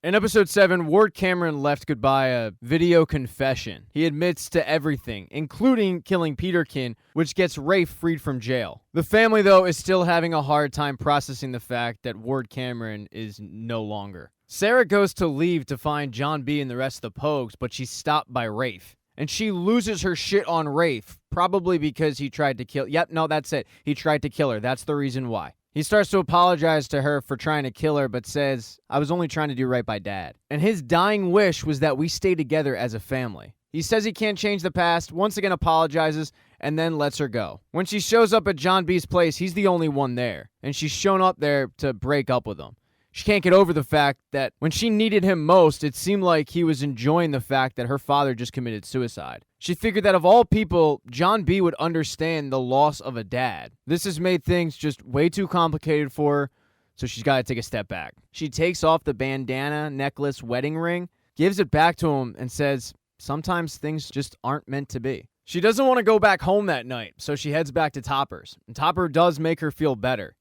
In episode 7, Ward Cameron left goodbye a video confession. He admits to everything, including killing Peterkin, which gets Rafe freed from jail. The family, though, is still having a hard time processing the fact that Ward Cameron is no longer. Sarah goes to leave to find John B. and the rest of the Pogues, but she's stopped by Rafe. And she loses her shit on Rafe, probably because he tried to kill... Yep, no, that's it. He tried to kill her. That's the reason why. He starts to apologize to her for trying to kill her, but says, I was only trying to do right by Dad. And his dying wish was that we stay together as a family. He says he can't change the past, once again apologizes, and then lets her go. When she shows up at John B.'s place, he's the only one there, and she's shown up there to break up with him. She can't get over the fact that when she needed him most, it seemed like he was enjoying the fact that her father just committed suicide. She figured that of all people, John B. would understand the loss of a dad. This has made things just way too complicated for her, so she's got to take a step back. She takes off the bandana, necklace, wedding ring, gives it back to him, and says, sometimes things just aren't meant to be. She doesn't want to go back home that night, so she heads back to Topper's. And Topper does make her feel better.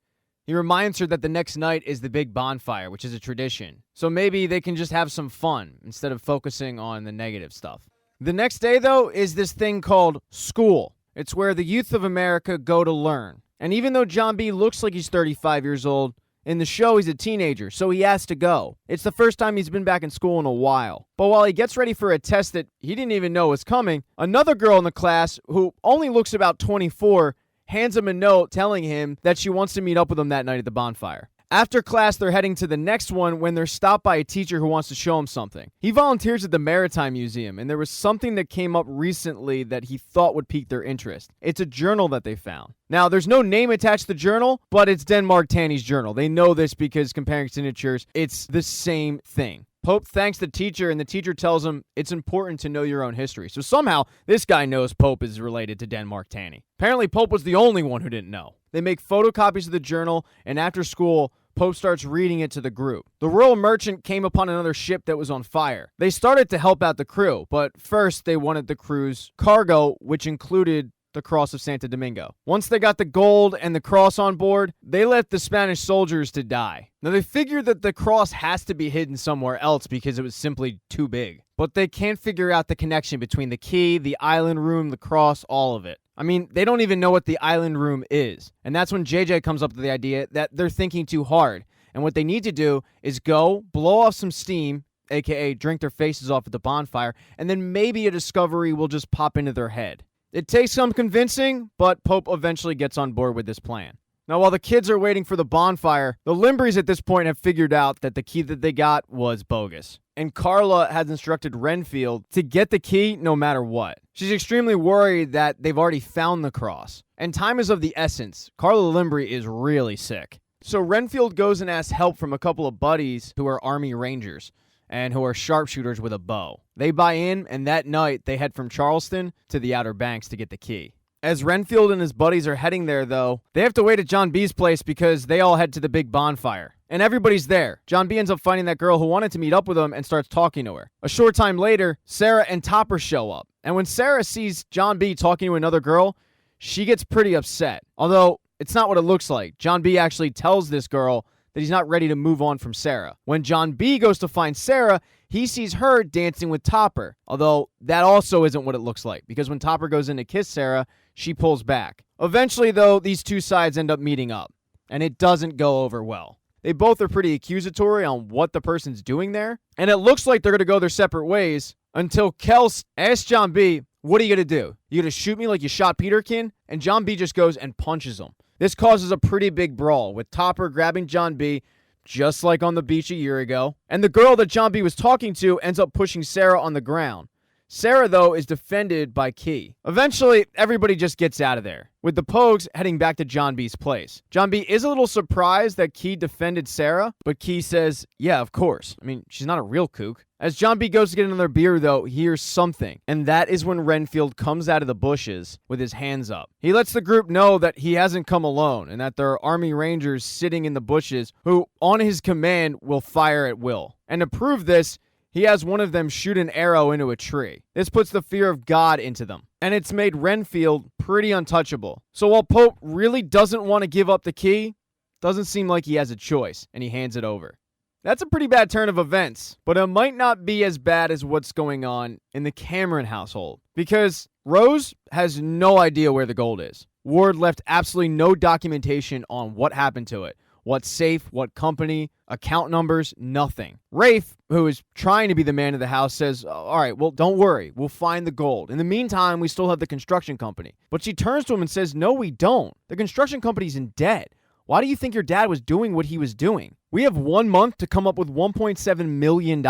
He reminds her that the next night is the big bonfire, which is a tradition. So maybe they can just have some fun instead of focusing on the negative stuff. The next day, though, is this thing called school. It's where the youth of America go to learn. And even though John B. looks like he's 35 years old, in the show he's a teenager, so he has to go. It's the first time he's been back in school in a while. But while he gets ready for a test that he didn't even know was coming, another girl in the class, who only looks about 24, hands him a note telling him that she wants to meet up with him that night at the bonfire. After class, they're heading to the next one when they're stopped by a teacher who wants to show him something. He volunteers at the Maritime Museum, and there was something that came up recently that he thought would pique their interest. It's a journal that they found. Now, there's no name attached to the journal, but it's Denmark Tanny's journal. They know this because comparing signatures, it's the same thing. Pope thanks the teacher, and the teacher tells him it's important to know your own history. So somehow, this guy knows Pope is related to Denmark Tanny. Apparently, Pope was the only one who didn't know. They make photocopies of the journal, and after school, Pope starts reading it to the group. The Royal Merchant came upon another ship that was on fire. They started to help out the crew, but first they wanted the crew's cargo, which included the cross of Santo Domingo. Once they got the gold and the cross on board, they left the Spanish soldiers to die. Now they figured that the cross has to be hidden somewhere else because it was simply too big. But they can't figure out the connection between the key, the island room, the cross, all of it. I mean, they don't even know what the island room is. And that's when JJ comes up with the idea that they're thinking too hard. And what they need to do is go, blow off some steam, aka drink their faces off at the bonfire, and then maybe a discovery will just pop into their head. It takes some convincing, but Pope eventually gets on board with this plan. Now, while the kids are waiting for the bonfire, the Limbreys at this point have figured out that the key that they got was bogus. And Carla has instructed Renfield to get the key no matter what. She's extremely worried that they've already found the cross. And time is of the essence. Carla Limbrey is really sick. So Renfield goes and asks help from a couple of buddies who are Army Rangers and who are sharpshooters with a bow. They buy in, and that night they head from Charleston to the Outer Banks to get the key. As Renfield and his buddies are heading there, though, they have to wait at John B.'s place because they all head to the big bonfire. And everybody's there. John B. ends up finding that girl who wanted to meet up with him and starts talking to her. A short time later, Sarah and Topper show up. And when Sarah sees John B. talking to another girl, she gets pretty upset. Although, it's not what it looks like. John B. actually tells this girl that he's not ready to move on from Sarah. When John B. goes to find Sarah, he sees her dancing with Topper. Although, that also isn't what it looks like, because when Topper goes in to kiss Sarah, she pulls back. Eventually, though, these two sides end up meeting up, and it doesn't go over well. They both are pretty accusatory on what the person's doing there, and it looks like they're going to go their separate ways until Kels asks John B., what are you going to do? You going to shoot me like you shot Peterkin? And John B. just goes and punches him. This causes a pretty big brawl, with Topper grabbing John B., just like on the beach a year ago. And the girl that John B. was talking to ends up pushing Sarah on the ground. Sarah, though, is defended by Key. Eventually, everybody just gets out of there, with the Pogues heading back to John B.'s place. John B. is a little surprised that Key defended Sarah, but Key says, yeah, of course. I mean, she's not a real kook. As John B. goes to get another beer, though, he hears something, and that is when Renfield comes out of the bushes with his hands up. He lets the group know that he hasn't come alone, and that there are Army Rangers sitting in the bushes who, on his command, will fire at will. And to prove this, he has one of them shoot an arrow into a tree. This puts the fear of God into them, and it's made Renfield pretty untouchable. So while Pope really doesn't want to give up the key, doesn't seem like he has a choice, and he hands it over. That's a pretty bad turn of events, but it might not be as bad as what's going on in the Cameron household, because Rose has no idea where the gold is. Ward left absolutely no documentation on what happened to it. What safe, what company, account numbers, nothing. Rafe, who is trying to be the man of the house, says, all right, well, don't worry. We'll find the gold. In the meantime, we still have the construction company. But she turns to him and says, no, we don't. The construction company's in debt. Why do you think your dad was doing what he was doing? We have 1 month to come up with $1.7 million.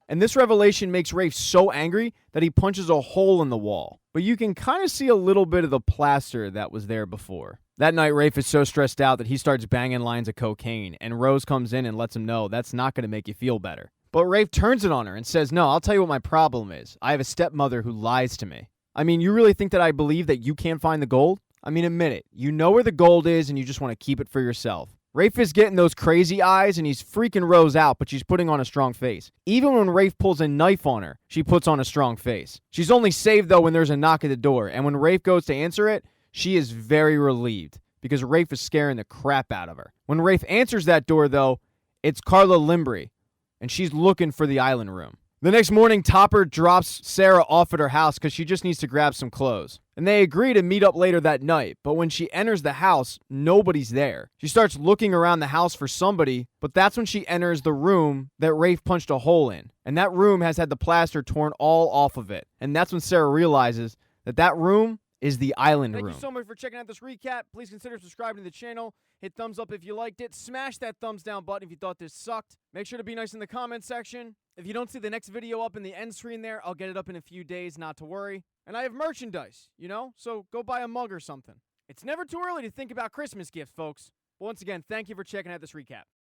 And this revelation makes Rafe so angry that he punches a hole in the wall. But you can kind of see a little bit of the plaster that was there before. That night, Rafe is so stressed out that he starts banging lines of cocaine, and Rose comes in and lets him know that's not going to make you feel better. But Rafe turns it on her and says, no, I'll tell you what my problem is. I have a stepmother who lies to me. I mean, you really think that I believe that you can't find the gold? I mean, admit it. You know where the gold is and you just want to keep it for yourself. Rafe is getting those crazy eyes and he's freaking Rose out, but she's putting on a strong face. Even when Rafe pulls a knife on her, she puts on a strong face. She's only saved, though, when there's a knock at the door. And when Rafe goes to answer it, she is very relieved because Rafe is scaring the crap out of her. When Rafe answers that door, though, it's Carla Limbry, and she's looking for the island room. The next morning, Topper drops Sarah off at her house because she just needs to grab some clothes. And they agree to meet up later that night, but when she enters the house, nobody's there. She starts looking around the house for somebody, but that's when she enters the room that Rafe punched a hole in. And that room has had the plaster torn all off of it. And that's when Sarah realizes that that room is the island room. Thank you so much for checking out this recap. Please consider subscribing to the channel. Hit thumbs up if you liked it. Smash that thumbs down button if you thought this sucked. Make sure to be nice in the comment section. If you don't see the next video up in the end screen there, I'll get it up in a few days, not to worry. And I have merchandise, so go buy a mug or something. It's never too early to think about Christmas gifts, folks. But once again, thank you for checking out this recap.